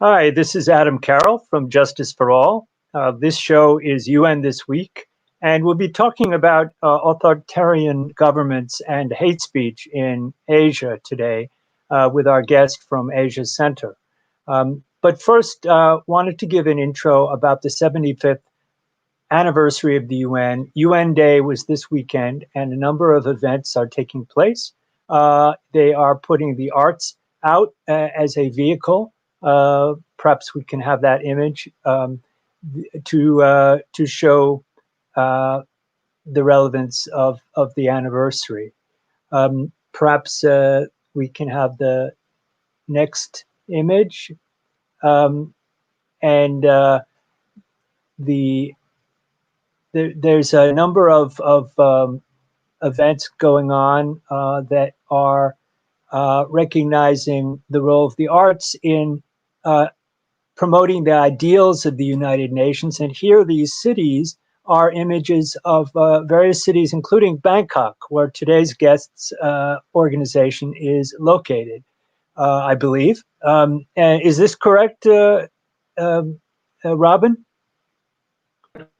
Hi, this is Adam Carroll from Justice for All. This show is UN This Week, and we'll be talking about authoritarian governments and hate speech in Asia today with our guest from Asia Center. But first, wanted to give an intro about the 75th anniversary of the UN. UN Day was this weekend, and a number of events are taking place. They are putting the arts out as a vehicle. Perhaps we can have that image to show the relevance of the anniversary. Perhaps we can have the next image, and there's a number of events going on that are recognizing the role of the arts in promoting the ideals of the United Nations. And here, these cities are images of various cities, including Bangkok, where today's guest's organization is located, I believe. And is this correct, Robin?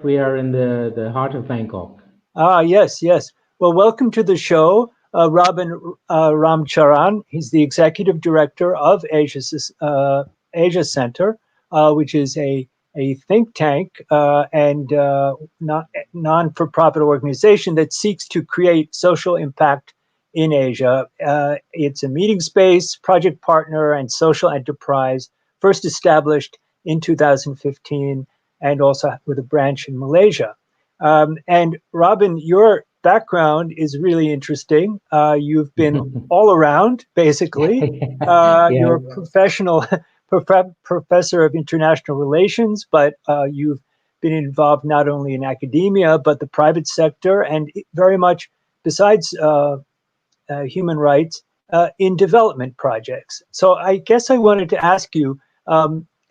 We are in the heart of Bangkok. Yes. Well, welcome to the show, Robin Ramcharan. He's the executive director of Asia Center, which is a think tank and non-for-profit organization that seeks to create social impact in Asia. It's a meeting space, project partner, and social enterprise, first established in 2015, and also with a branch in Malaysia. And Robin, your background is really interesting. You've been all around, basically. You're a professor of international relations, but you've been involved not only in academia, but the private sector, and very much, besides human rights, in development projects. So I guess I wanted to ask you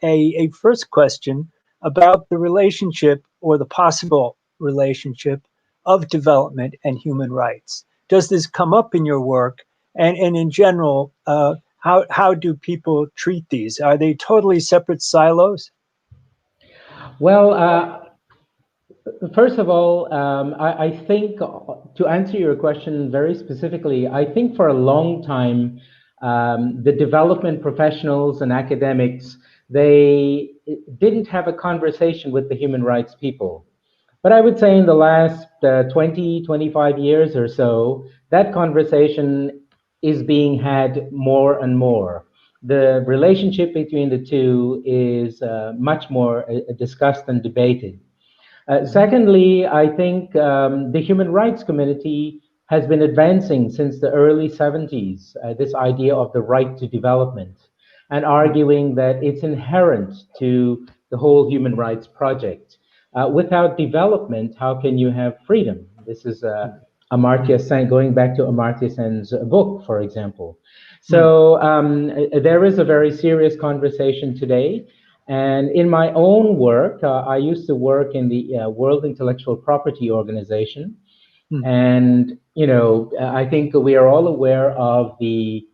a first question about the relationship, or the possible relationship, of development and human rights. Does this come up in your work? And in general, how do people treat these? Are they totally separate silos? Well, first of all, I think, to answer your question very specifically, I think for a long time, the development professionals and academics, they didn't have a conversation with the human rights people. But I would say in the last 20, 25 years or so, that conversation is being had more and more. The relationship between the two is much more discussed and debated. Secondly, I think the human rights community has been advancing since the early 70s, this idea of the right to development, and arguing that it's inherent to the whole human rights project. Without development, how can you have freedom? This is Amartya Sen, going back to Amartya Sen's book, for example. So there is a very serious conversation today. And in my own work, I used to work in the World Intellectual Property Organization. And, I think we are all aware of the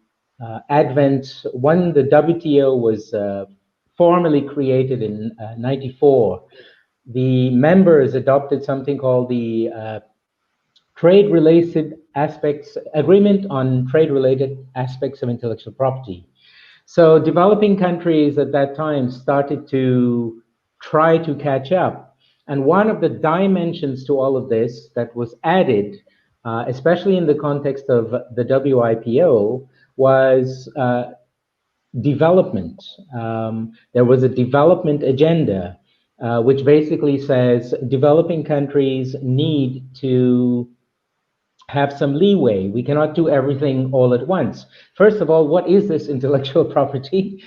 advent, when the WTO was formally created in 94. The members adopted something called the Agreement on Trade-Related Aspects of Intellectual Property. So developing countries at that time started to try to catch up. And one of the dimensions to all of this that was added, especially in the context of the WIPO, was development. There was a development agenda, which basically says developing countries need to have some leeway. We cannot do everything all at once. First of all, what is this intellectual property?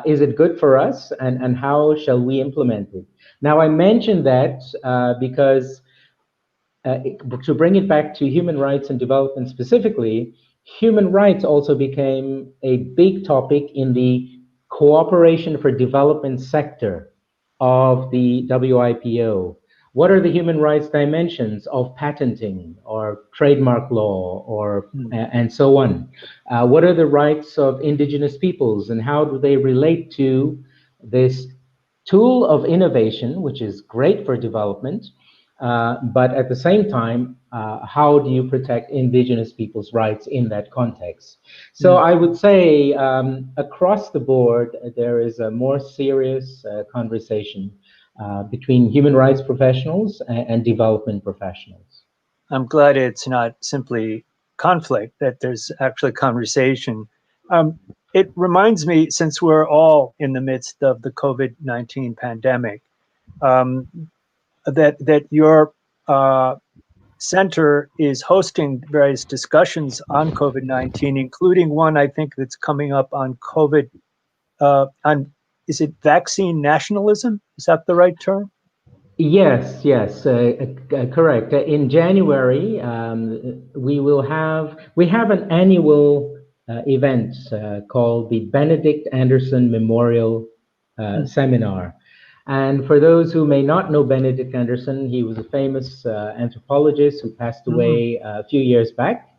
Is it good for us? And how shall we implement it? Now, I mentioned that because to bring it back to human rights and development specifically, human rights also became a big topic in the cooperation for development sector of the WIPO. What are the human rights dimensions of patenting or trademark law or and so on? What are the rights of indigenous peoples, and how do they relate to this tool of innovation, which is great for development, but at the same time, how do you protect indigenous people's rights in that context? So I would say across the board, there is a more serious conversation between human rights professionals and development professionals. I'm glad it's not simply conflict, that there's actually conversation. It reminds me, since we're all in the midst of the COVID-19 pandemic, um, that your center is hosting various discussions on COVID-19, including one I think that's coming up on COVID, on, is it vaccine nationalism? Is that the right term? Yes, yes, correct. In January, we have an annual event called the Benedict Anderson Memorial Seminar. And for those who may not know Benedict Anderson, he was a famous anthropologist who passed away a few years back.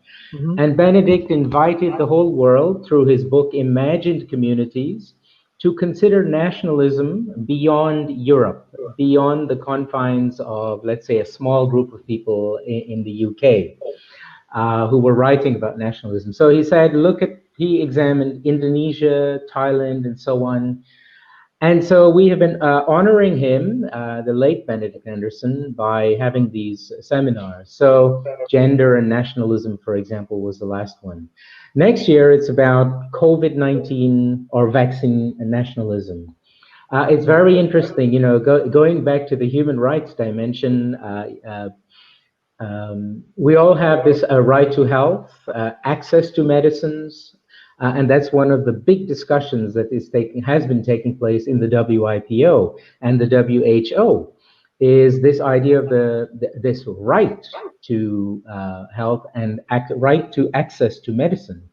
And Benedict invited the whole world through his book Imagined Communities to consider nationalism beyond Europe, beyond the confines of, let's say, a small group of people in the UK who were writing about nationalism. So he said, he examined Indonesia, Thailand, and so on. And so we have been honoring him, the late Benedict Anderson, by having these seminars. So gender and nationalism, for example, was the last one. Next year, it's about COVID-19 or vaccine and nationalism. It's very interesting, going back to the human rights dimension. We all have this right to health, access to medicines, and that's one of the big discussions that has been taking place in the WIPO and the WHO, is this idea of this right to health and right to access to medicine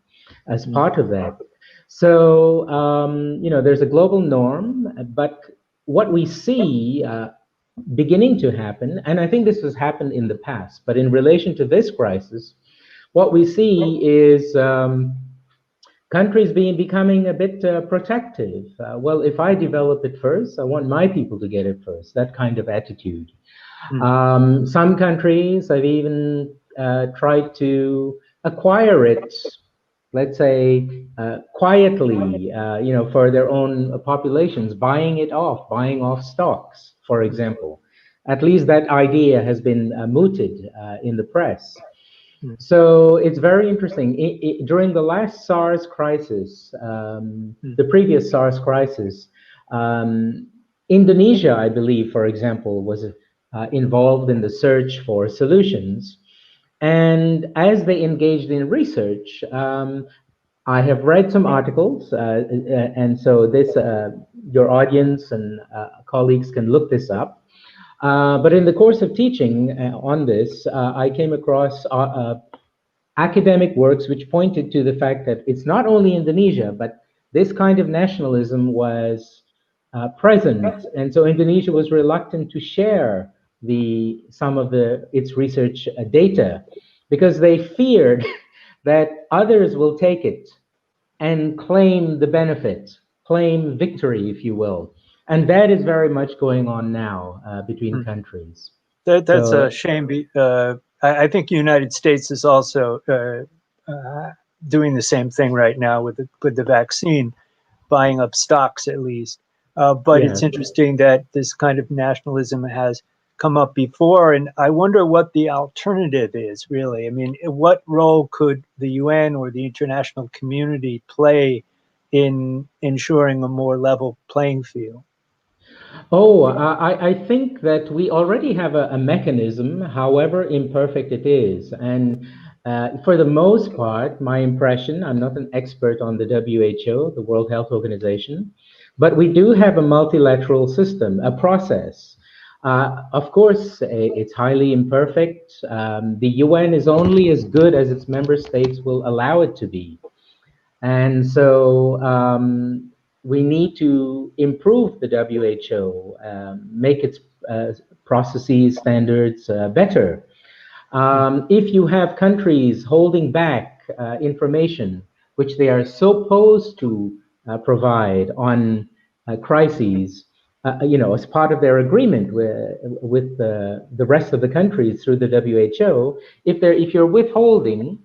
as part of that. So, there's a global norm, but what we see beginning to happen, and I think this has happened in the past, but in relation to this crisis, what we see is countries becoming a bit protective. Well, if I develop it first, I want my people to get it first, that kind of attitude. Some countries have even tried to acquire it, let's say, quietly, for their own populations, buying off stocks, for example. At least that idea has been mooted in the press. So it's very interesting. During the last SARS crisis, the previous SARS crisis, Indonesia, I believe, for example, was involved in the search for solutions. And as they engaged in research, I have read some articles, and so your audience and colleagues can look this up. But in the course of teaching on this, I came across academic works which pointed to the fact that it's not only Indonesia, but this kind of nationalism was present. And so Indonesia was reluctant to share some of its research data because they feared that others will take it and claim the benefit, claim victory, if you will. And that is very much going on now between countries. That's a shame. I think the United States is also doing the same thing right now with the vaccine, buying up stocks at least. But it's interesting that this kind of nationalism has come up before, and I wonder what the alternative is, really. I mean, what role could the UN or the international community play in ensuring a more level playing field? Oh, I think that we already have a mechanism, however imperfect it is. And for the most part, my impression, I'm not an expert on the WHO, the World Health Organization, but we do have a multilateral system, a process. Of course, it's highly imperfect. The UN is only as good as its member states will allow it to be. And so we need to improve the WHO, make its processes, standards better. If you have countries holding back information which they are supposed to provide on crises, as part of their agreement with the rest of the countries through the WHO, if you're withholding,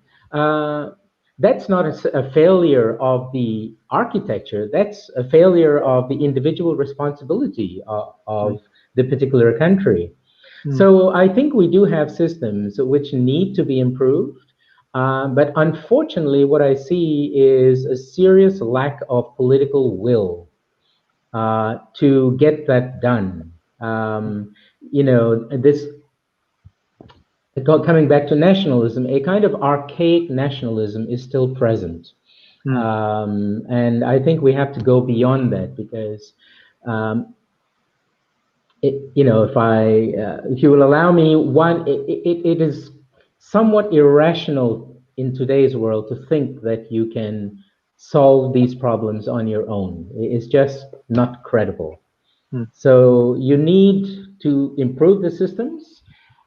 that's not a failure of the architecture. That's a failure of the individual responsibility of the particular country. So I think we do have systems which need to be improved. But unfortunately, what I see is a serious lack of political will to get that done. This coming back to nationalism, a kind of archaic nationalism is still present. And I think we have to go beyond that, because if you will allow me, it is somewhat irrational in today's world to think that you can solve these problems on your own. It's just not credible. So you need to improve the systems.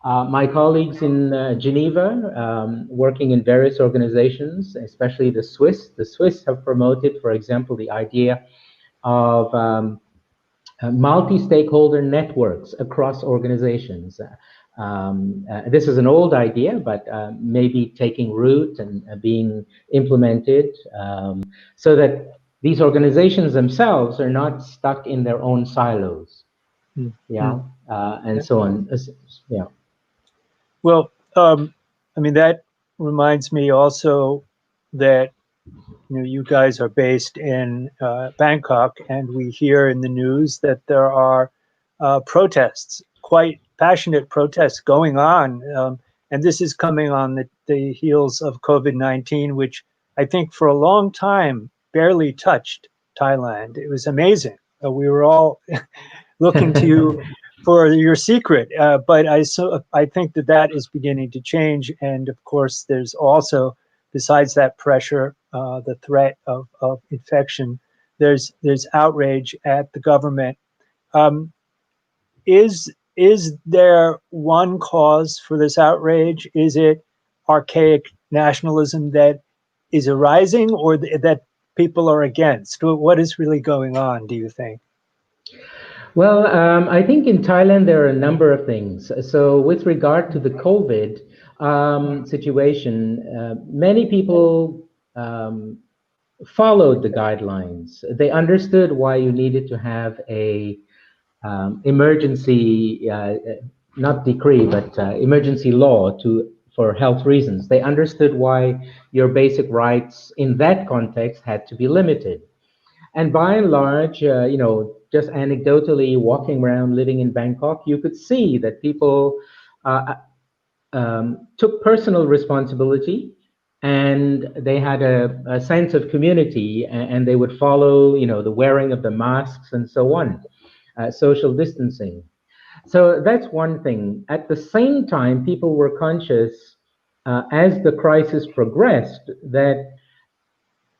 My colleagues in Geneva, working in various organizations, especially the Swiss have promoted, for example, the idea of multi-stakeholder networks across organizations. This is an old idea, but maybe taking root and being implemented, so that these organizations themselves are not stuck in their own silos. And so on. Yeah. Well, I mean, that reminds me also that you guys are based in Bangkok, and we hear in the news that there are protests, quite passionate protests going on. And this is coming on the heels of COVID-19, which I think for a long time barely touched Thailand. It was amazing. We were all looking to you for your secret. But I think that is beginning to change. And of course, there's also, besides that pressure, the threat of infection, there's outrage at the government. Is there one cause for this outrage? Is it archaic nationalism that is arising, or that people are against? What is really going on, do you think? Well, I think in Thailand there are a number of things. So with regard to the COVID situation, many people followed the guidelines. They understood why you needed to have a emergency, not decree, but emergency law for health reasons. They understood why your basic rights in that context had to be limited. And by and large, just anecdotally walking around, living in Bangkok, you could see that people took personal responsibility, and they had a sense of community, and they would follow, the wearing of the masks and so on, social distancing. So that's one thing. At the same time, people were conscious as the crisis progressed that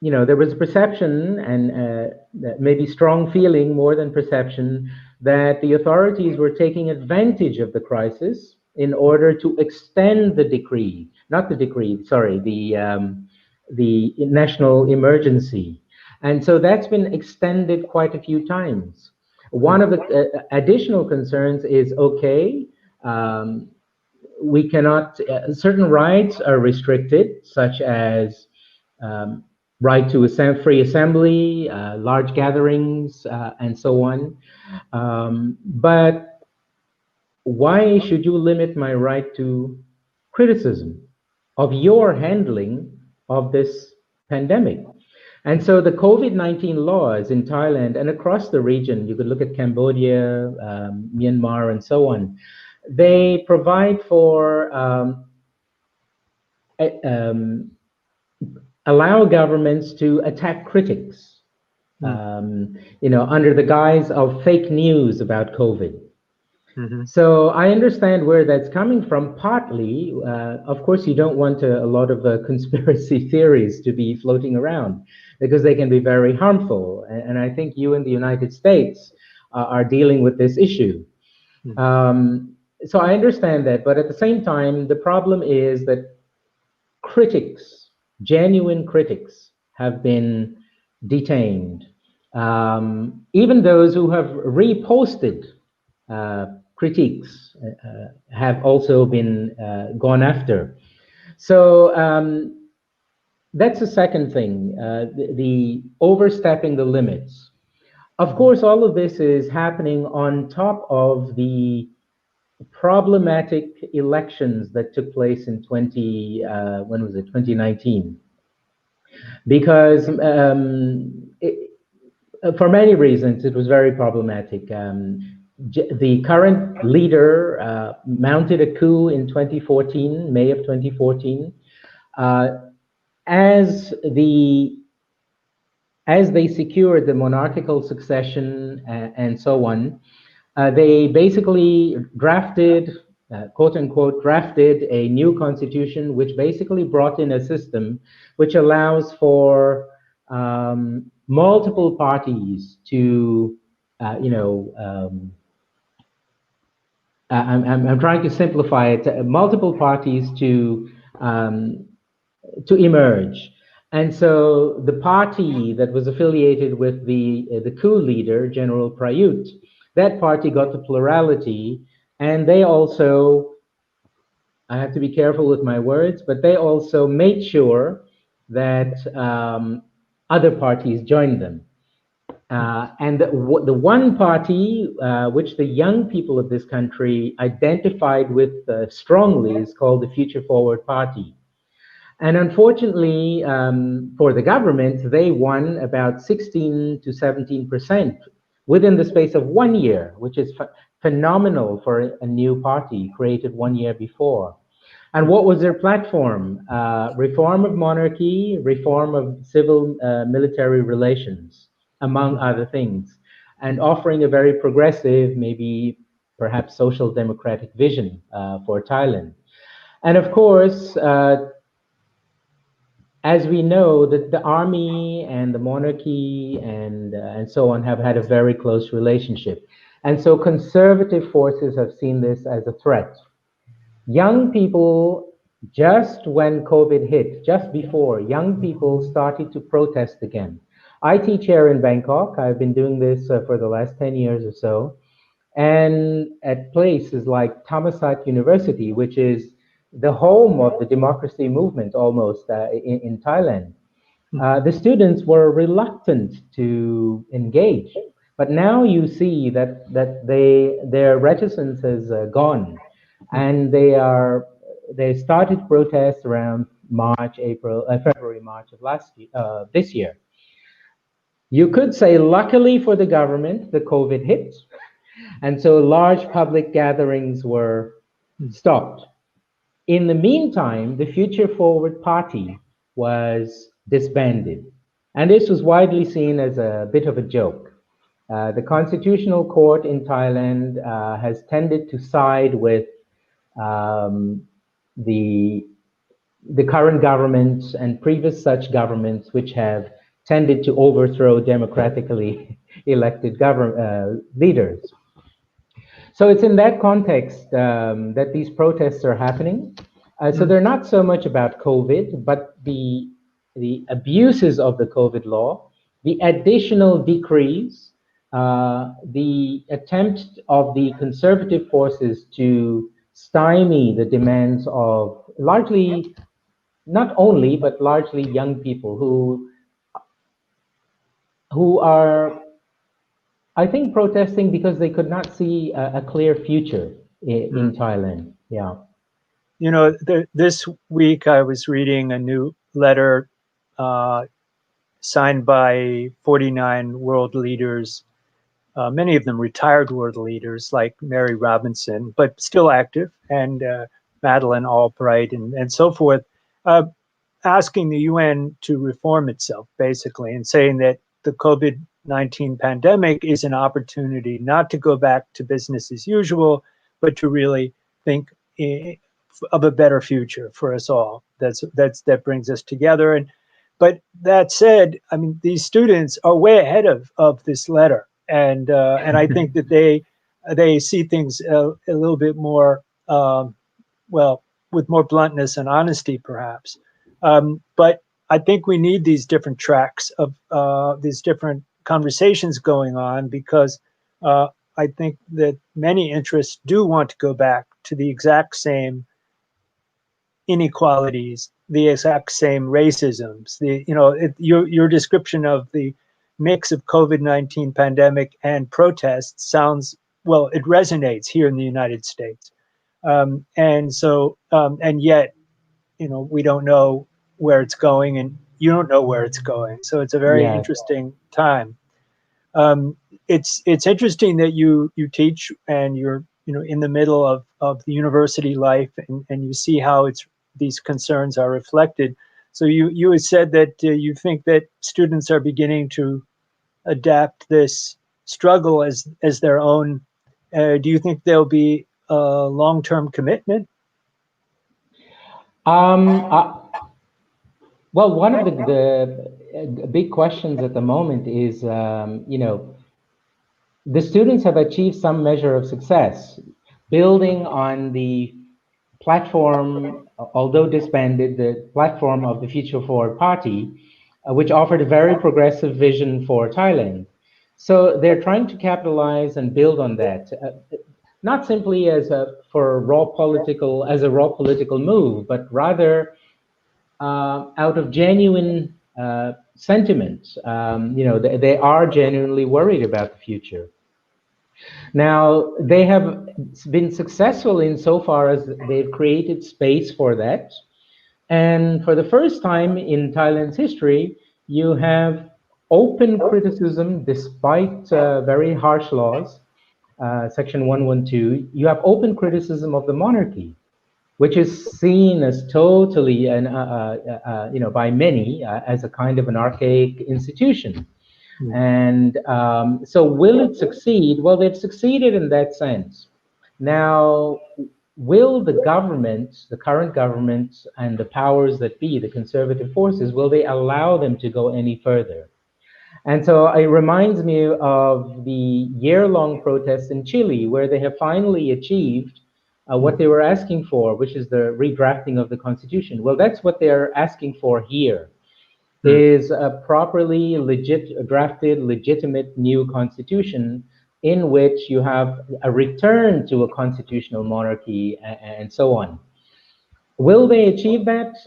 there was a perception, and maybe strong feeling more than perception, that the authorities were taking advantage of the crisis in order to extend the decree, not the decree, sorry, the national emergency. And so that's been extended quite a few times. One of the additional concerns is, okay, we cannot, certain rights are restricted, such as right to free assembly, large gatherings, and so on. But why should you limit my right to criticism of your handling of this pandemic? And so the COVID-19 laws in Thailand and across the region, you could look at Cambodia, Myanmar, and so on, they provide for allow governments to attack critics, under the guise of fake news about COVID. So I understand where that's coming from. Partly, of course, you don't want a lot of conspiracy theories to be floating around, because they can be very harmful. And I think you in the United States are dealing with this issue. So I understand that, but at the same time, the problem is that critics, genuine critics, have been detained. Even those who have reposted critiques have also been gone after. So that's the second thing, the overstepping the limits. Of course, all of this is happening on top of the problematic elections that took place in 2019, because for many reasons it was very problematic. The current leader mounted a coup in 2014, May of 2014, as they secured the monarchical succession and so on. They basically drafted, quote unquote, drafted a new constitution, which basically brought in a system which allows for multiple parties to, I'm trying to simplify it, multiple parties to emerge. And so the party that was affiliated with the coup leader, General Prayut, that party got the plurality, and they also, I have to be careful with my words, but they also made sure that other parties joined them. And the one party which the young people of this country identified with strongly is called the Future Forward Party. And unfortunately, for the government, they won about 16 to 17% within the space of 1 year, which is phenomenal for a new party created 1 year before. And what was their platform? Reform of monarchy, reform of civil military relations, among other things, and offering a very progressive, maybe perhaps social democratic vision for Thailand. And of course, as we know, that the army and the monarchy and so on have had a very close relationship. And so conservative forces have seen this as a threat. Young people, just when COVID hit, just before, young people started to protest again. I teach here in Bangkok. I've been doing this for the last 10 years or so. And at places like Thammasat University, which is the home of the democracy movement almost in Thailand, the students were reluctant to engage. But now you see that their reticence has gone, and they started protests around February, March of this year. You could say, luckily for the government, the COVID hit, and so large public gatherings were stopped. In the meantime, the Future Forward Party was disbanded. And this was widely seen as a bit of a joke. The Constitutional Court in Thailand has tended to side with the current government and previous such governments which have tended to overthrow democratically elected leaders. So it's in that context that these protests are happening. So they're not so much about COVID, but the abuses of the COVID law, the additional decrees, the attempt of the conservative forces to stymie the demands of largely, not only, but largely young people who are, I think, protesting because they could not see a clear future in Thailand. Yeah. You know, this week I was reading a new letter signed by 49 world leaders, many of them retired world leaders like Mary Robinson, but still active, and Madeleine Albright and so forth, asking the UN to reform itself, basically, and saying that the COVID-19 pandemic is an opportunity not to go back to business as usual, but to really think of a better future for us all. That brings us together. But that said, I mean, these students are way ahead of this letter, and I think that they see things a little bit more well, with more bluntness and honesty, perhaps. But I think we need these different tracks of these different conversations going on, because I think that many interests do want to go back to the exact same inequalities, the exact same racisms. Your description of the mix of COVID-19 pandemic and protests sounds, well, it resonates here in the United States, and yet, we don't know where it's going, and you don't know where it's going. So it's a very interesting time. It's interesting that you teach, and you're in the middle of the university life, and you see how these concerns are reflected. So you had said that you think that students are beginning to adapt this struggle as their own. Do you think there'll be a long-term commitment? Well, one of the big questions at the moment is, the students have achieved some measure of success, building on the platform, although disbanded, the platform of the Future Forward Party, which offered a very progressive vision for Thailand. So they're trying to capitalize and build on that, not simply as a raw political move, but rather out of genuine sentiment. They are genuinely worried about the future. Now, they have been successful insofar as they've created space for that. And for the first time in Thailand's history, you have open criticism despite very harsh laws, Section 112. You have open criticism of the monarchy, which is seen as totally, by many as a kind of an archaic institution. And so will it succeed? Well, they've succeeded in that sense. Now, will the government, the current government, and the powers that be, the conservative forces, will they allow them to go any further? And so it reminds me of the year-long protests in Chile, where they have finally achieved what they were asking for, which is the redrafting of the constitution. Well, that's what they're asking for here. Is a properly drafted, legitimate new constitution in which you have a return to a constitutional monarchy and so on. Will they achieve that?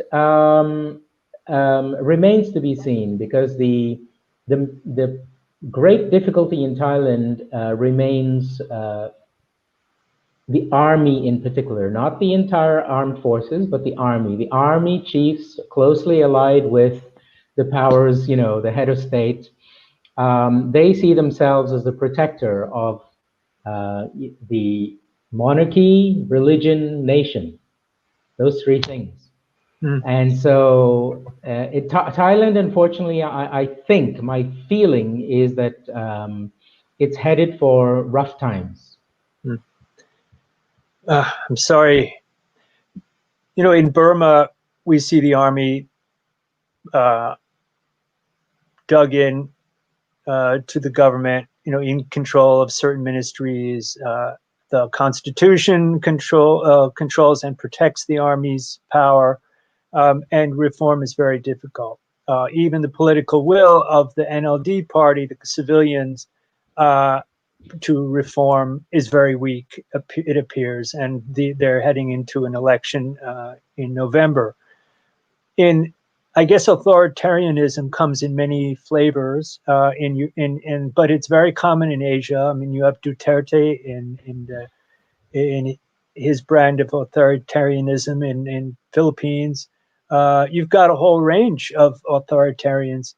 Remains to be seen, because the great difficulty in Thailand remains the army in particular, not the entire armed forces, but the army. The army chiefs closely allied with the powers, the head of state, they see themselves as the protector of the monarchy, religion, nation, those three things. And so Thailand, unfortunately, I think my feeling is that it's headed for rough times. I'm sorry. In Burma, we see the army dug in to the government, in control of certain ministries. The Constitution controls and protects the army's power, and reform is very difficult. Even the political will of the NLD party, the civilians, to reform is very weak, it appears, and they're heading into an election in November. I guess authoritarianism comes in many flavors, but it's very common in Asia. I mean, you have Duterte in his brand of authoritarianism in Philippines. You've got a whole range of authoritarians,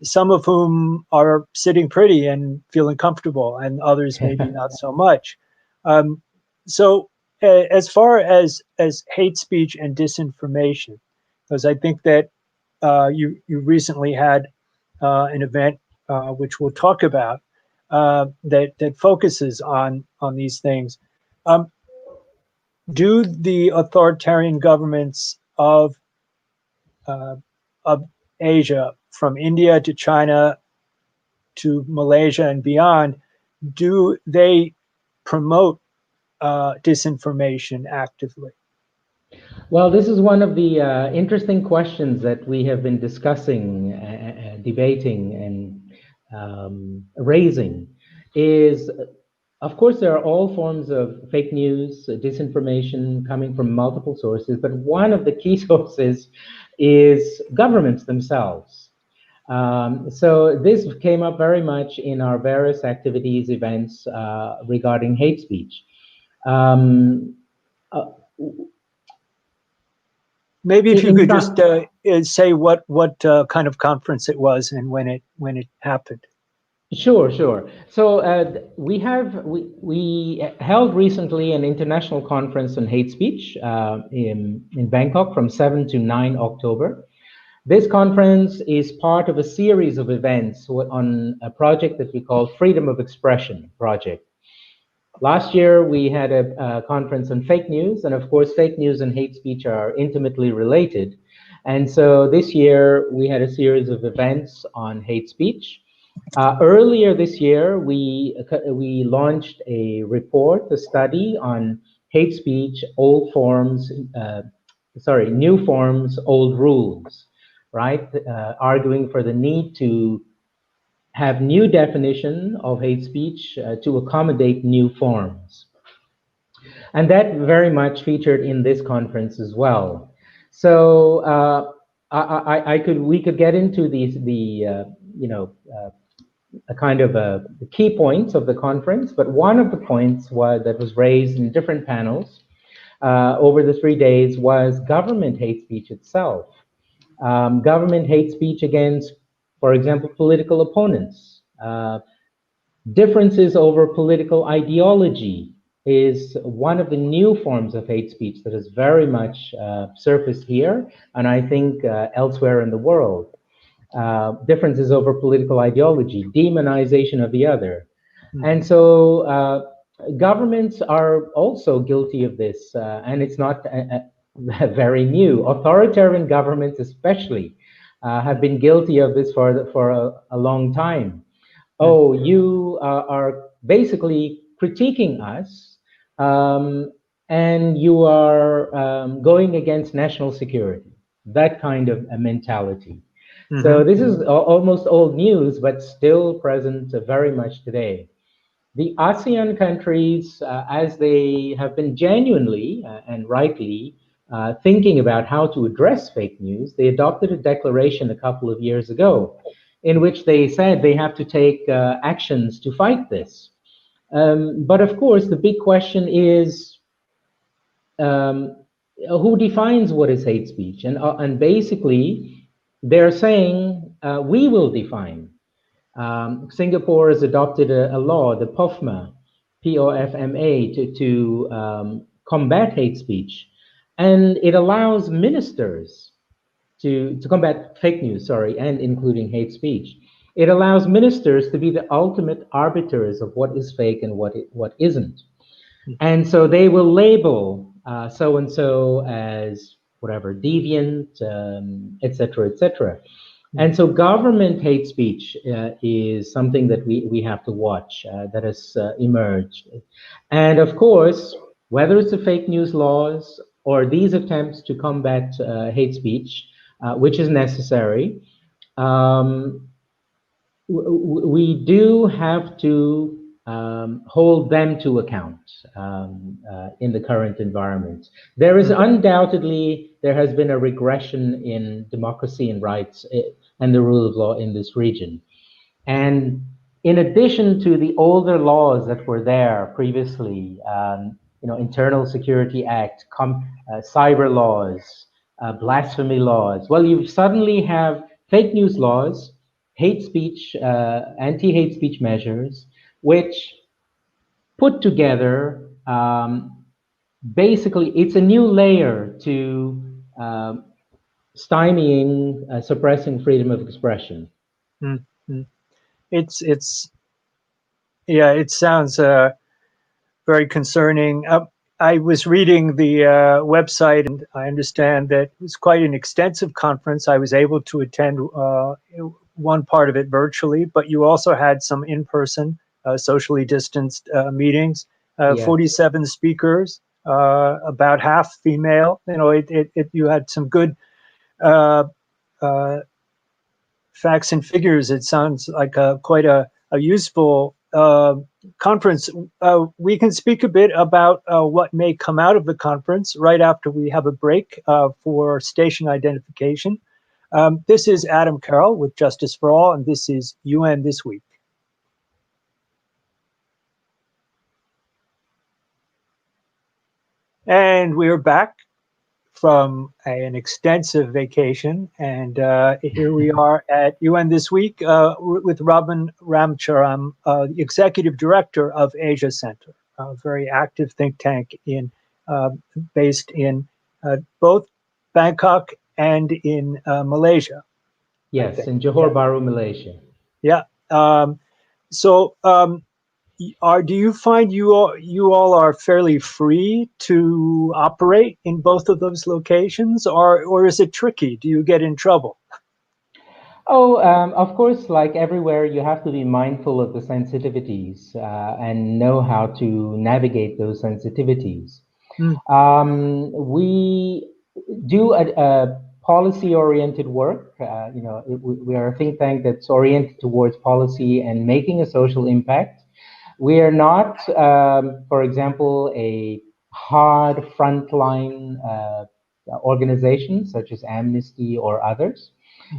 some of whom are sitting pretty and feeling comfortable, and others maybe not so much. So as far as hate speech and disinformation, because I think that you recently had an event which we'll talk about that focuses on these things. Do the authoritarian governments of Asia, from India to China to Malaysia and beyond, do they promote disinformation actively? Well, this is one of the interesting questions that we have been discussing, debating, and raising is, of course, there are all forms of fake news, disinformation coming from multiple sources, but one of the key sources is governments themselves. So this came up very much in our various activities, events regarding hate speech. Uh, Maybe if you in could just some, say what kind of conference it was and when it happened. Sure, sure. So we held recently an international conference on hate speech in Bangkok from 7 to 9 October. This conference is part of a series of events on a project that we call Freedom of Expression Project. Last year, we had a conference on fake news, and of course, fake news and hate speech are intimately related. And so this year, we had a series of events on hate speech. Earlier this year, we launched a report, a study on hate speech, new forms, old rules, right? Arguing for the need to have new definition of hate speech to accommodate new forms. And that very much featured in this conference as well. So we could get into a kind of the key points of the conference, but one of the points that was raised in different panels over the 3 days was government hate speech itself. Government hate speech against, for example, political opponents. Differences over political ideology is one of the new forms of hate speech that has very much surfaced here, and I think elsewhere in the world. Differences over political ideology, demonization of the other. And so governments are also guilty of this, and it's not very new. Authoritarian governments especially have been guilty of this for a long time. Oh, you are basically critiquing us, and you are going against national security, that kind of a mentality. So this is almost old news, but still present very much today. The ASEAN countries, as they have been genuinely and rightly thinking about how to address fake news, they adopted a declaration a couple of years ago in which they said they have to take actions to fight this. But of course, the big question is, who defines what is hate speech? And basically, they're saying we will define. Singapore has adopted a law, the POFMA, POFMA, to combat hate speech, and it allows ministers to combat fake news, sorry, and including hate speech. It allows ministers to be the ultimate arbiters of what is fake and what isn't. And so they will label so-and-so as whatever, deviant, et cetera, et cetera. And so government hate speech is something that we have to watch that has emerged. And of course, whether it's the fake news laws or these attempts to combat hate speech, which is necessary, we do have to hold them to account in the current environment. There is undoubtedly, there has been a regression in democracy and rights and the rule of law in this region. And in addition to the older laws that were there previously, Internal Security Act, cyber laws, blasphemy laws, well, you suddenly have fake news laws, hate speech, anti-hate speech measures, which put together, basically, it's a new layer to stymieing, suppressing freedom of expression. Yeah, it sounds very concerning. I was reading the website, and I understand that it was quite an extensive conference. I was able to attend one part of it virtually, but you also had some in-person, socially distanced meetings. 47 speakers, about half female. You had some good facts and figures. It sounds like quite a useful conference. We can speak a bit about what may come out of the conference right after we have a break for station identification. This is Adam Carroll with Justice for All, and this is UN This Week. And we're back from an extensive vacation, and here we are at UN This Week with Robin Ramcharam, Executive Director of Asia Center, a very active think tank based in both Bangkok and in Malaysia. Yes, in Johor Bahru, Malaysia. Yeah. Do you find you all are fairly free to operate in both of those locations, or is it tricky? Do you get in trouble? Oh, of course, like everywhere, you have to be mindful of the sensitivities and know how to navigate those sensitivities. We do a policy-oriented work. We are a think tank that's oriented towards policy and making a social impact. We are not, for example, a hard frontline organization such as Amnesty or others.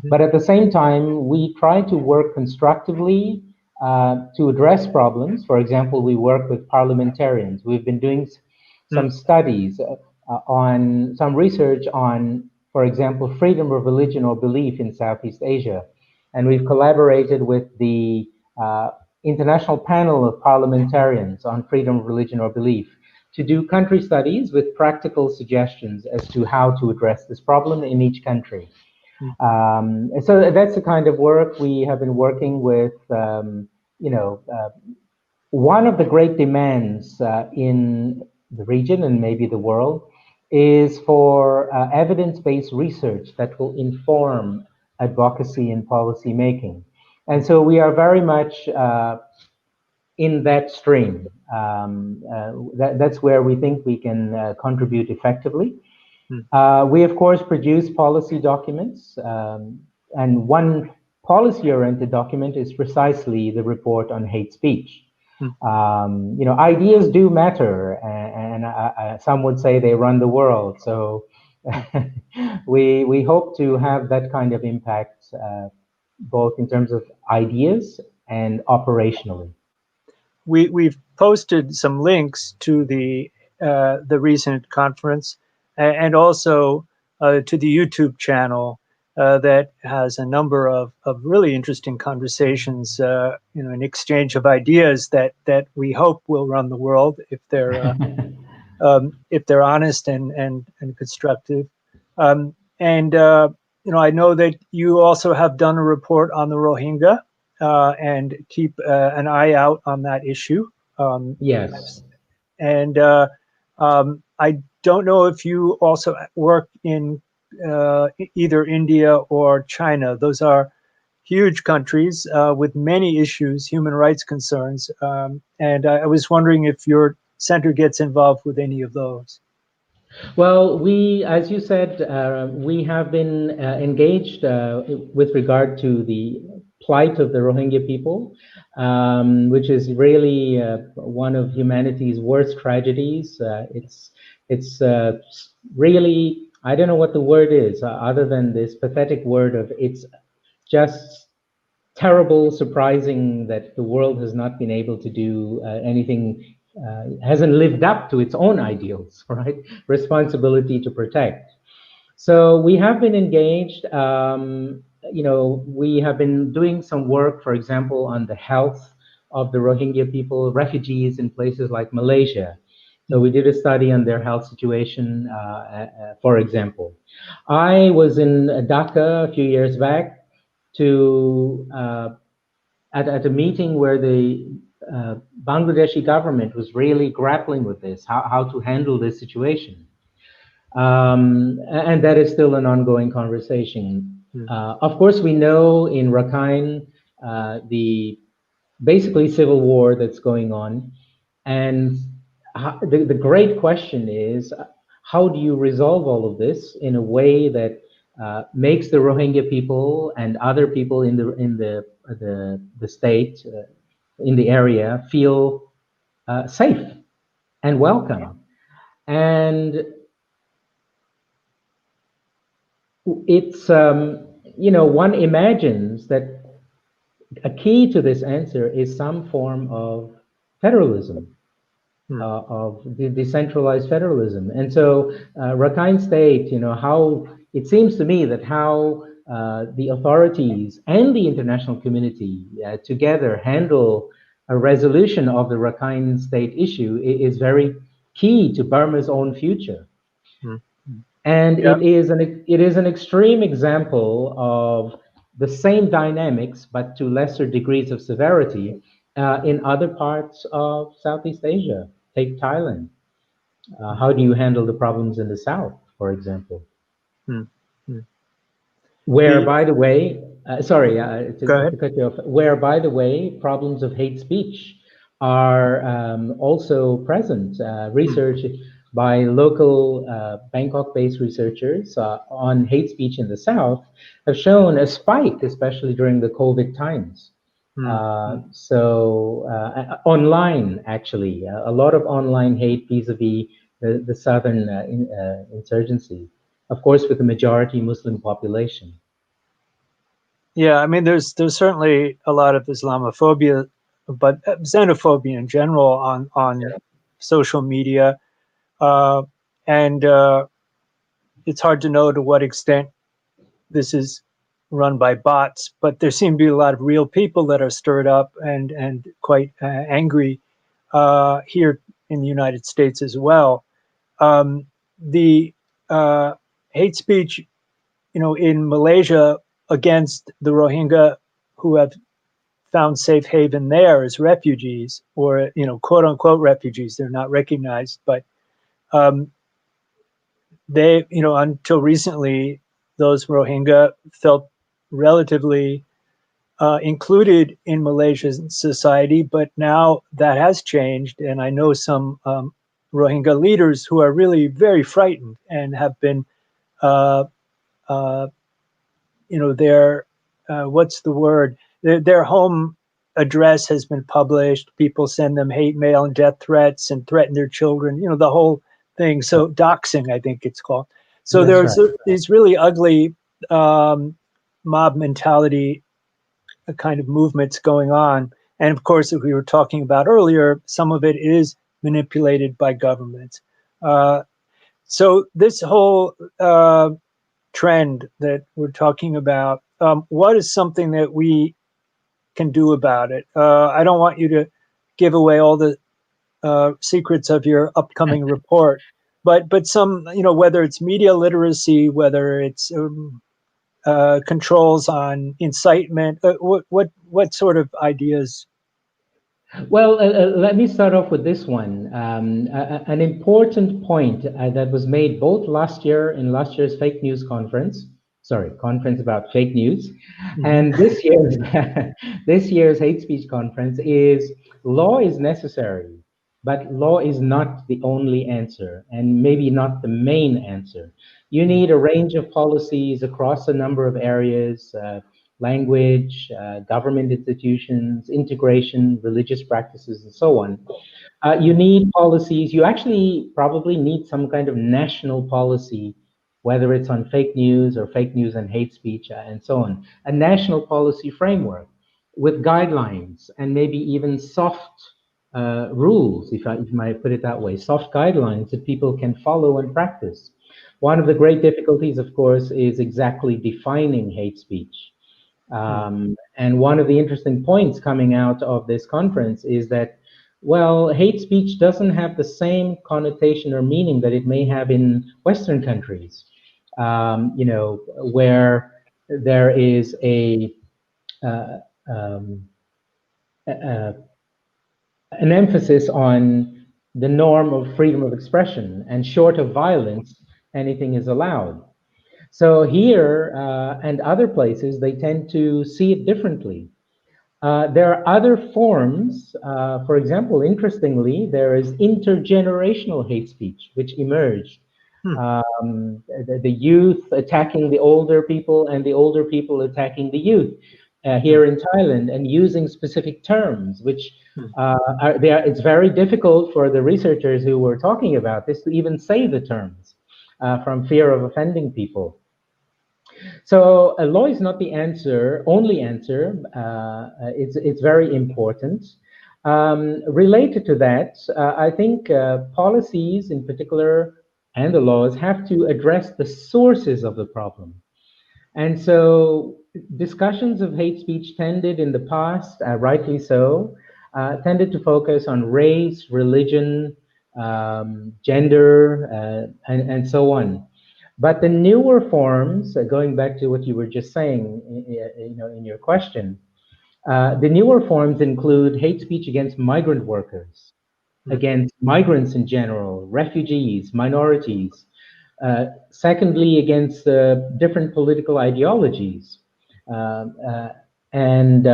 But at the same time, we try to work constructively to address problems. For example, we work with parliamentarians. We've been doing some studies on some research on, for example, freedom of religion or belief in Southeast Asia. And we've collaborated with the International Panel of Parliamentarians on Freedom of Religion or Belief to do country studies with practical suggestions as to how to address this problem in each country. So that's the kind of work we have been working with. One of the great demands in the region and maybe the world is for evidence-based research that will inform advocacy and policy making. And so we are very much in that stream. That's where we think we can contribute effectively. We, of course, produce policy documents, and one policy-oriented document is precisely the report on hate speech. Ideas do matter, and some would say they run the world. So we hope to have that kind of impact, both in terms of ideas and operationally. We've posted some links to the recent conference, and also to the YouTube channel that has a number of really interesting conversations, an exchange of ideas that we hope will run the world if they're honest and constructive. I know that you also have done a report on the Rohingya and keep an eye out on that issue. Yes. And I don't know if you also work in either India or China. Those are huge countries with many issues, human rights concerns. And I was wondering if your center gets involved with any of those. Well, as you said, we have been engaged with regard to the plight of the Rohingya people, which is really one of humanity's worst tragedies. It's really, I don't know what the word is, other than this pathetic word of it's just terrible, surprising that the world has not been able to do anything, hasn't lived up to its own ideals, right? Responsibility to protect. So we have been engaged. We have been doing some work, for example, on the health of the Rohingya people, refugees in places like Malaysia. So we did a study on their health situation, for example. I was in Dhaka a few years back at a meeting where the Bangladeshi government was really grappling with this, how to handle this situation. And that is still an ongoing conversation. Of course, we know in Rakhine, the basically civil war that's going on. And the great question is, how do you resolve all of this in a way that makes the Rohingya people and other people in the state, in the area, feel safe and welcome. And it's, one imagines that a key to this answer is some form of federalism, of decentralized federalism. And so Rakhine State, how it seems to me that how the authorities and the international community together handle a resolution of the Rakhine State issue is very key to Burma's own future. And Yeah. it is an extreme example of the same dynamics, but to lesser degrees of severity, in other parts of Southeast Asia. Take Thailand. How do you handle the problems in the South, for example? Where, by the way, sorry to cut you off, where, by the way, problems of hate speech are also present. Research by local Bangkok-based researchers on hate speech in the South have shown a spike, especially during the COVID times. Online, actually, a lot of online hate vis-a-vis the southern insurgency, of course, with the majority Muslim population. Yeah, I mean, there's certainly a lot of Islamophobia, but xenophobia in general on social media, and it's hard to know to what extent this is run by bots. But there seem to be a lot of real people that are stirred up and quite angry here in the United States as well. The hate speech, in Malaysia against the Rohingya who have found safe haven there as refugees, or quote unquote refugees. They're not recognized, but they, until recently, those Rohingya felt relatively included in Malaysian society, but now that has changed, and I know some Rohingya leaders who are really very frightened and have been, their what's the word? Their home address has been published. People send them hate mail and death threats and threaten their children. The whole thing. So doxing, I think it's called. So there's these really ugly mob mentality kind of movements going on. And of course, as we were talking about earlier, some of it is manipulated by governments. So this whole trend that we're talking about, what is something that we can do about it? I don't want you to give away all the secrets of your upcoming report, but some, whether it's media literacy, whether it's controls on incitement, what sort of ideas? Well, let me start off with this one. An important point that was made both last year in last year's fake news conference, conference about fake news, and this year's this year's hate speech conference is law is necessary, but law is not the only answer, and maybe not the main answer. You need a range of policies across a number of areas. Language, government institutions, integration, religious practices, and so on. You need policies. You actually probably need some kind of national policy, whether it's on fake news or fake news and hate speech and so on. A national policy framework with guidelines and maybe even soft rules, if I might put it that way, soft guidelines that people can follow and practice. One of the great difficulties, of course, is exactly defining hate speech. And one of the interesting points coming out of this conference is that, well, hate speech doesn't have the same connotation or meaning that it may have in Western countries, where there is an emphasis on the norm of freedom of expression, and short of violence, anything is allowed. So here and other places, they tend to see it differently. There are other forms. For example, interestingly, there is intergenerational hate speech, which emerged Hmm. The youth attacking the older people and the older people attacking the youth Hmm. here in Thailand, and using specific terms, which Hmm. it's very difficult for the researchers who were talking about this to even say the terms from fear of offending people. So law is not the only answer. It's very important. Related to that, I think policies in particular and the laws have to address the sources of the problem. And so discussions of hate speech tended in the past, rightly so, tended to focus on race, religion, gender, and so on. But the newer forms, going back to what you were just saying, in your question, the newer forms include hate speech against migrant workers, Hmm. against migrants in general, refugees, minorities. Secondly, against different political ideologies. Um, uh, and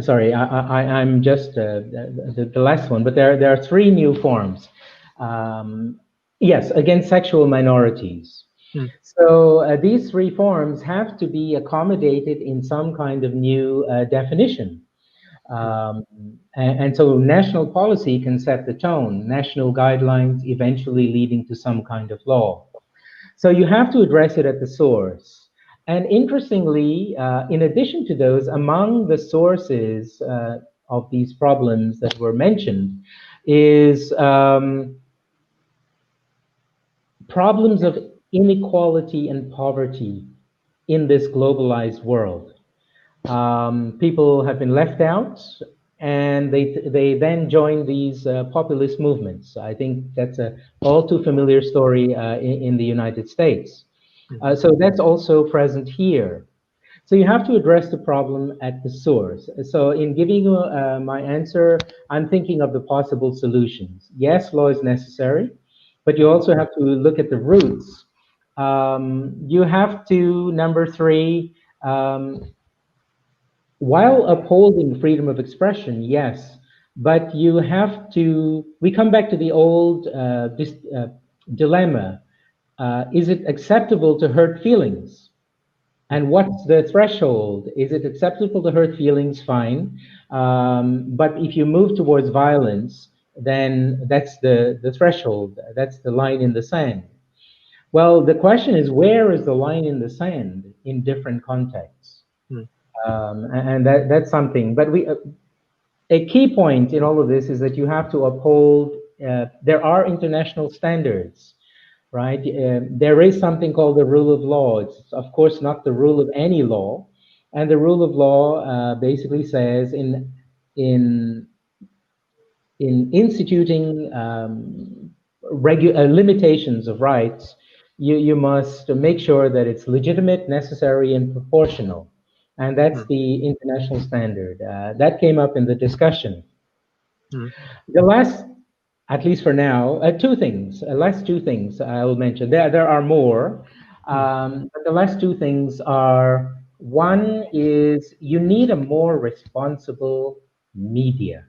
sorry, I'm just the last one, but there are three new forms. Yes, against sexual minorities. Hmm. So these three forms have to be accommodated in some kind of new definition. Hmm. And so national policy can set the tone, national guidelines eventually leading to some kind of law. So you have to address it at the source. And interestingly, in addition to those, among the sources of these problems that were mentioned is problems of inequality and poverty in this globalized world. People have been left out, and they then join these populist movements. I think that's a all too familiar story in the United States. Hmm. So that's also present here. So you have to address the problem at the source. So in giving you my answer, I'm thinking of the possible solutions. Yes, law is necessary, but you also have to look at the roots. You have to, number three, while upholding freedom of expression, yes, but you have to, we come back to the old dilemma. Is it acceptable to hurt feelings? And what's the threshold? Is it acceptable to hurt feelings? Fine. But if you move towards violence, then that's the threshold. That's the line in the sand. Well, the question is, where is the line in the sand in different contexts? Hmm. And that's something. But a key point in all of this is that you have to uphold, there are international standards, right? There is something called the rule of law. It's, of course, not the rule of any law. And the rule of law basically says in, in instituting limitations of rights, you must make sure that it's legitimate, necessary, and proportional. And that's Hmm. the international standard. That came up in the discussion. Hmm. The last, at least for now, last two things I will mention. There are more, Hmm. but the last two things are, one is you need a more responsible media.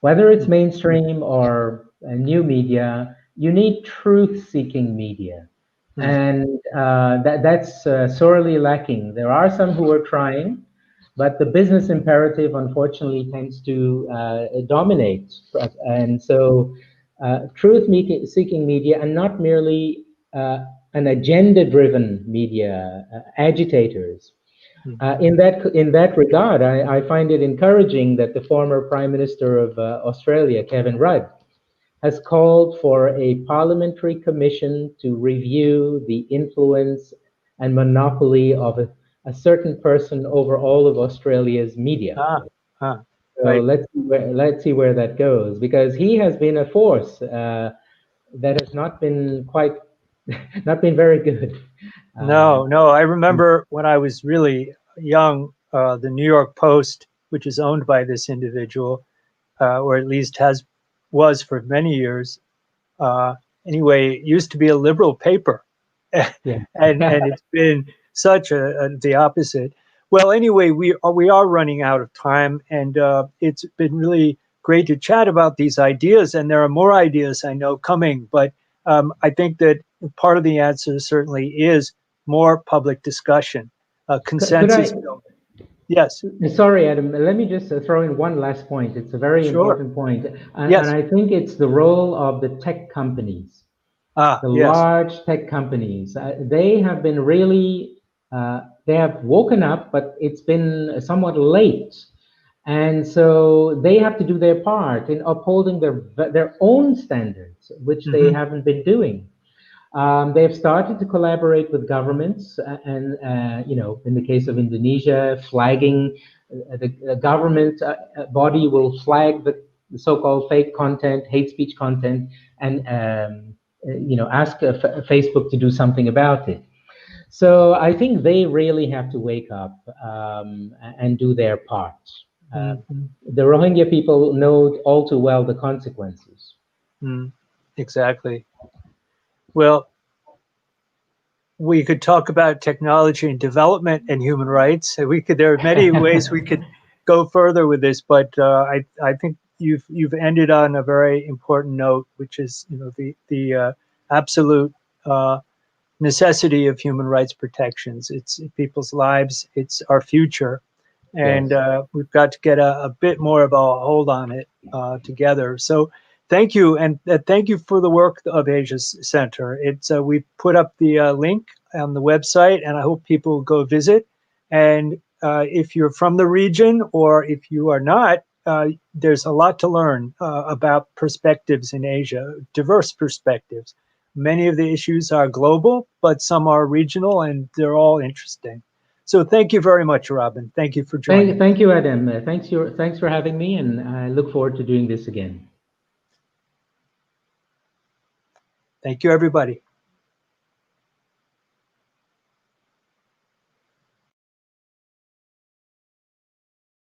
Whether it's Hmm. mainstream or new media, you need truth-seeking media. Hmm. And that's sorely lacking. There are some who are trying, but the business imperative, unfortunately, tends to dominate. And so truth-seeking media, and not merely an agenda-driven media, agitators. Hmm. In that regard, I find it encouraging that the former Prime Minister of Australia, Kevin Rudd, has called for a parliamentary commission to review the influence and monopoly of a certain person over all of Australia's media. Ah. Ah. So Right. let's see where that goes, because he has been a force that has not been quite not been very good. No, no. I remember when I was really young, the New York Post, which is owned by this individual, or at least was for many years. Uh, anyway, it used to be a liberal paper, Yeah. and it's been such the opposite. Well, anyway, we are running out of time, and it's been really great to chat about these ideas, and there are more ideas I know coming, but I think that part of the answer certainly is more public discussion, consensus building. Yes. Sorry, Adam, let me just throw in one last point. It's a very Sure. important point. And Yes. I think it's the role of the tech companies, the Yes. large tech companies. They have been really, they have woken up, but it's been somewhat late. And so they have to do their part in upholding their own standards, which they haven't been doing. They've started to collaborate with governments, and you know, in the case of Indonesia, flagging the government body will flag the so-called fake content, hate speech content, and you know, ask Facebook to do something about it. So I think they really have to wake up and do their part. The Rohingya people know all too well the consequences. Exactly. Well, we could talk about technology and development and human rights. There are many ways we could go further with this, but I think you've ended on a very important note, which is, you know, the absolute necessity of human rights protections. It's people's lives. It's our future, and Yes. we've got to get a bit more of a hold on it together. So thank you, and thank you for the work of Asia's Center. It's we put up the link on the website, and I hope people will go visit. And if you're from the region, or if you are not, there's a lot to learn about perspectives in Asia, diverse perspectives. Many of the issues are global, but some are regional, and they're all interesting. So thank you very much, Robin. Thank you for joining. Thank you, Adam. Thanks for having me, and I look forward to doing this again. Thank you, everybody.